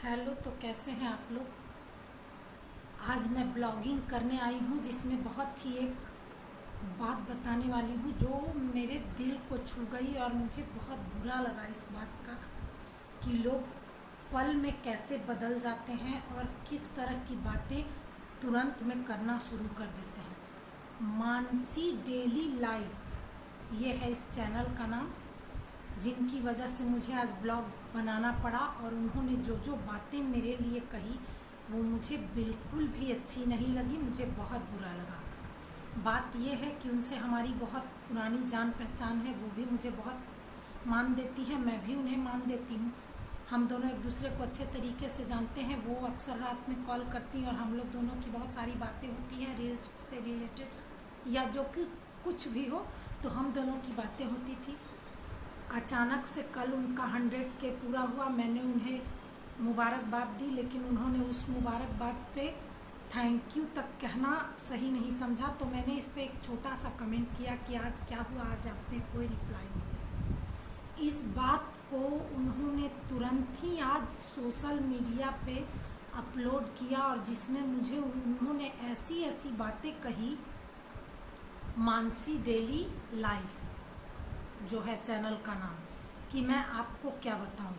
Hello. तो कैसे हैं आप लोग। आज मैं ब्लॉगिंग करने आई हूँ जिसमें बहुत ही एक बात बताने वाली हूँ जो मेरे दिल को छू गई और मुझे बहुत बुरा लगा इस बात का कि लोग पल में कैसे बदल जाते हैं और किस तरह की बातें तुरंत में करना शुरू कर देते हैं। मानसी डेली लाइफ ये है इस चैनल का नाम, जिनकी वजह से मुझे आज ब्लॉग बनाना पड़ा और उन्होंने जो जो बातें मेरे लिए कही वो मुझे बिल्कुल भी अच्छी नहीं लगी, मुझे बहुत बुरा लगा। बात ये है कि उनसे हमारी बहुत पुरानी जान पहचान है, वो भी मुझे बहुत मान देती है, मैं भी उन्हें मान देती हूँ। हम दोनों एक दूसरे को अच्छे तरीके से जानते हैं। वो अक्सर रात में कॉल करती हैं और हम लोग दोनों की बहुत सारी बातें होती हैं रील्स से रिलेटेड या जो कि कुछ भी हो, तो हम दोनों की बातें होती थी। अचानक से कल उनका 100K पूरा हुआ। मैंने उन्हें मुबारकबाद दी, लेकिन उन्होंने उस मुबारकबाद पे थैंक यू तक कहना सही नहीं समझा। तो मैंने इस पे एक छोटा सा कमेंट किया कि आज क्या हुआ, आज आपने कोई रिप्लाई नहीं दिया। इस बात को उन्होंने तुरंत ही आज सोशल मीडिया पे अपलोड किया और जिसमें मुझे उन्होंने ऐसी ऐसी बातें कही। मानसी डेली लाइफ जो है चैनल का नाम, कि मैं आपको क्या बताऊं।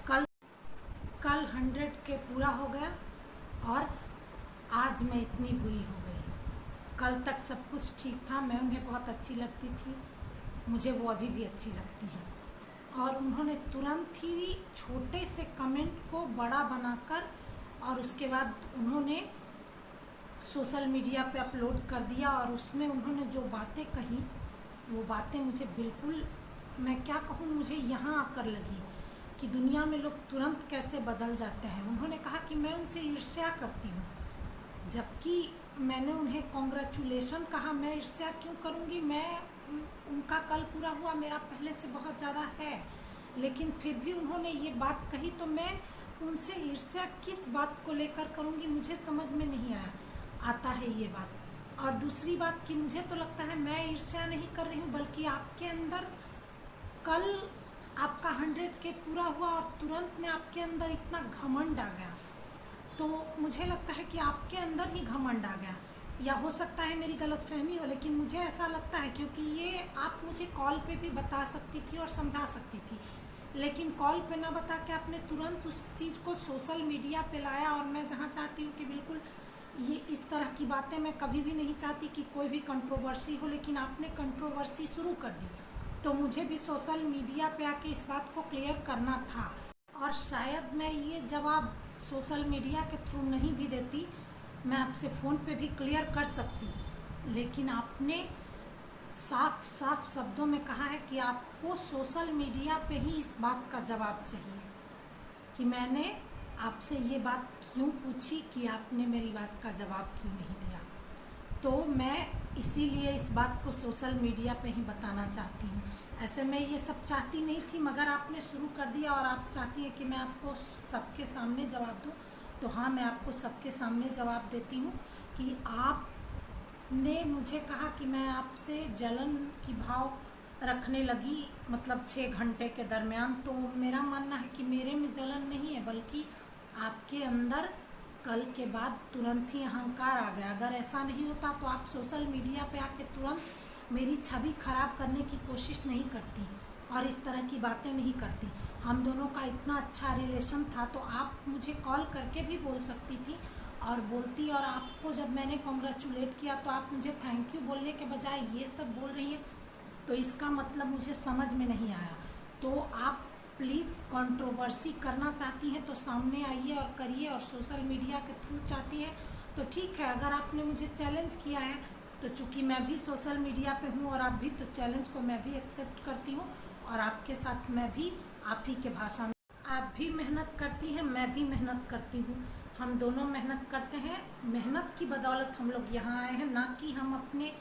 कल कल 100K पूरा हो गया और आज मैं इतनी बुरी हो गई। कल तक सब कुछ ठीक था, मैं उन्हें बहुत अच्छी लगती थी, मुझे वो अभी भी अच्छी लगती हैं। और उन्होंने तुरंत ही छोटे से कमेंट को बड़ा बनाकर और उसके बाद उन्होंने सोशल मीडिया पे अपलोड कर दिया और उसमें उन्होंने जो बातें कही वो बातें मुझे बिल्कुल, मैं क्या कहूँ, मुझे यहाँ आकर लगी कि दुनिया में लोग तुरंत कैसे बदल जाते हैं। उन्होंने कहा कि मैं उनसे ईर्ष्या करती हूँ, जबकि मैंने उन्हें कॉन्ग्रेचुलेशन कहा। मैं ईर्ष्या क्यों करूँगी, मैं उनका कल पूरा हुआ, मेरा पहले से बहुत ज़्यादा है, लेकिन फिर भी उन्होंने ये बात कही तो मैं उनसे ईर्ष्या किस बात को लेकर करूँगी, मुझे समझ में नहीं आता है ये बात। और दूसरी बात कि मुझे तो लगता है मैं ईर्ष्या नहीं कर रही हूँ, बल्कि आपके अंदर कल आपका 100K पूरा हुआ और तुरंत में आपके अंदर इतना घमंड आ गया। तो मुझे लगता है कि आपके अंदर ही घमंड आ गया, या हो सकता है मेरी गलतफहमी हो, लेकिन मुझे ऐसा लगता है क्योंकि ये आप मुझे कॉल पे भी बता सकती थी और समझा सकती थी, लेकिन कॉल पे ना बता के आपने तुरंत उस चीज़ को सोशल मीडिया पे लाया। और मैं जहाँ चाहती हूँ कि बिल्कुल ये इस तरह की बातें, मैं कभी भी नहीं चाहती कि कोई भी कंट्रोवर्सी हो, लेकिन आपने कंट्रोवर्सी शुरू कर दी। तो मुझे भी सोशल मीडिया पे आके इस बात को क्लियर करना था और शायद मैं ये जवाब सोशल मीडिया के थ्रू नहीं भी देती, मैं आपसे फ़ोन पे भी क्लियर कर सकती, लेकिन आपने साफ साफ शब्दों में कहा है कि आपको सोशल मीडिया पे ही इस बात का जवाब चाहिए कि मैंने आपसे ये बात क्यों पूछी, कि आपने मेरी बात का जवाब क्यों नहीं दिया। तो मैं इसीलिए इस बात को सोशल मीडिया पे ही बताना चाहती हूँ। ऐसे मैं ये सब चाहती नहीं थी, मगर आपने शुरू कर दिया और आप चाहती हैं कि मैं आपको सबके सामने जवाब दूँ। तो हाँ, मैं आपको सबके सामने जवाब देती हूँ कि आपने मुझे कहा कि मैं आपसे जलन की भाव रखने लगी, मतलब 6 घंटे के दरमियान। तो मेरा मानना है कि मेरे में जलन नहीं है, बल्कि आपके अंदर कल के बाद तुरंत ही अहंकार आ गया। अगर ऐसा नहीं होता तो आप सोशल मीडिया पे आके तुरंत मेरी छवि खराब करने की कोशिश नहीं करती और इस तरह की बातें नहीं करती। हम दोनों का इतना अच्छा रिलेशन था, तो आप मुझे कॉल करके भी बोल सकती थी और बोलती। और आपको जब मैंने कॉन्ग्रेचुलेट किया तो आप मुझे थैंक यू बोलने के बजाय ये सब बोल रही हैं, तो इसका मतलब मुझे समझ में नहीं आया। तो आप प्लीज़ कंट्रोवर्सी करना चाहती हैं तो सामने आइए और करिए, और सोशल मीडिया के थ्रू चाहती हैं तो ठीक है। अगर आपने मुझे चैलेंज किया है तो चूँकि मैं भी सोशल मीडिया पे हूँ और आप भी, तो चैलेंज को मैं भी एक्सेप्ट करती हूँ और आपके साथ मैं भी आप ही के भाषा में, आप भी मेहनत करती हैं, मैं भी मेहनत करती हूँ, हम दोनों मेहनत करते हैं। मेहनत की बदौलत हम लोग यहाँ आए हैं, ना कि हम अपने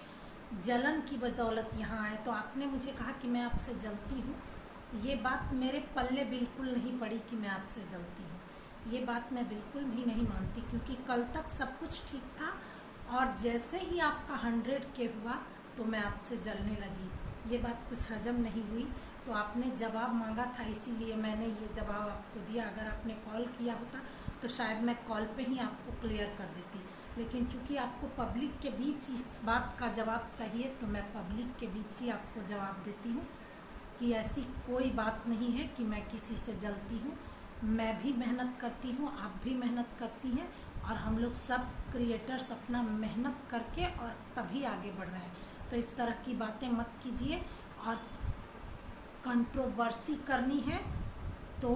जलन की बदौलत यहाँ आए। तो आपने मुझे कहा कि मैं आपसे जलती हूँ, ये बात मेरे पल्ले बिल्कुल नहीं पड़ी कि मैं आपसे जलती हूँ। ये बात मैं बिल्कुल भी नहीं मानती, क्योंकि कल तक सब कुछ ठीक था और जैसे ही आपका 100K हुआ तो मैं आपसे जलने लगी। ये बात कुछ हजम नहीं हुई। तो आपने जवाब मांगा था, इसीलिए मैंने ये जवाब आपको दिया। अगर आपने कॉल किया होता तो शायद मैं कॉल पे ही आपको क्लियर कर देती, लेकिन चूंकि आपको पब्लिक के बीच इस बात का जवाब चाहिए तो मैं पब्लिक के बीच ही आपको जवाब देती हूँ कि ऐसी कोई बात नहीं है कि मैं किसी से जलती हूँ। मैं भी मेहनत करती हूँ, आप भी मेहनत करती हैं, और हम लोग सब क्रिएटर्स अपना मेहनत करके और तभी आगे बढ़ रहे हैं। तो इस तरह की बातें मत कीजिए, और कंट्रोवर्सी करनी है तो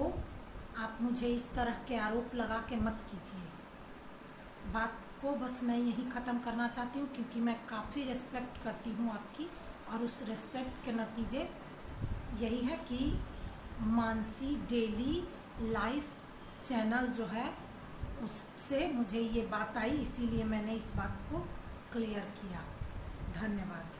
आप मुझे इस तरह के आरोप लगा के मत कीजिए। बात को बस मैं यही ख़त्म करना चाहती हूँ, क्योंकि मैं काफ़ी रिस्पेक्ट करती हूँ आपकी, और उस रिस्पेक्ट के नतीजे यही है कि मानसी डेली लाइफ चैनल जो है उससे मुझे ये बात आई, इसीलिए मैंने इस बात को क्लियर किया। धन्यवाद।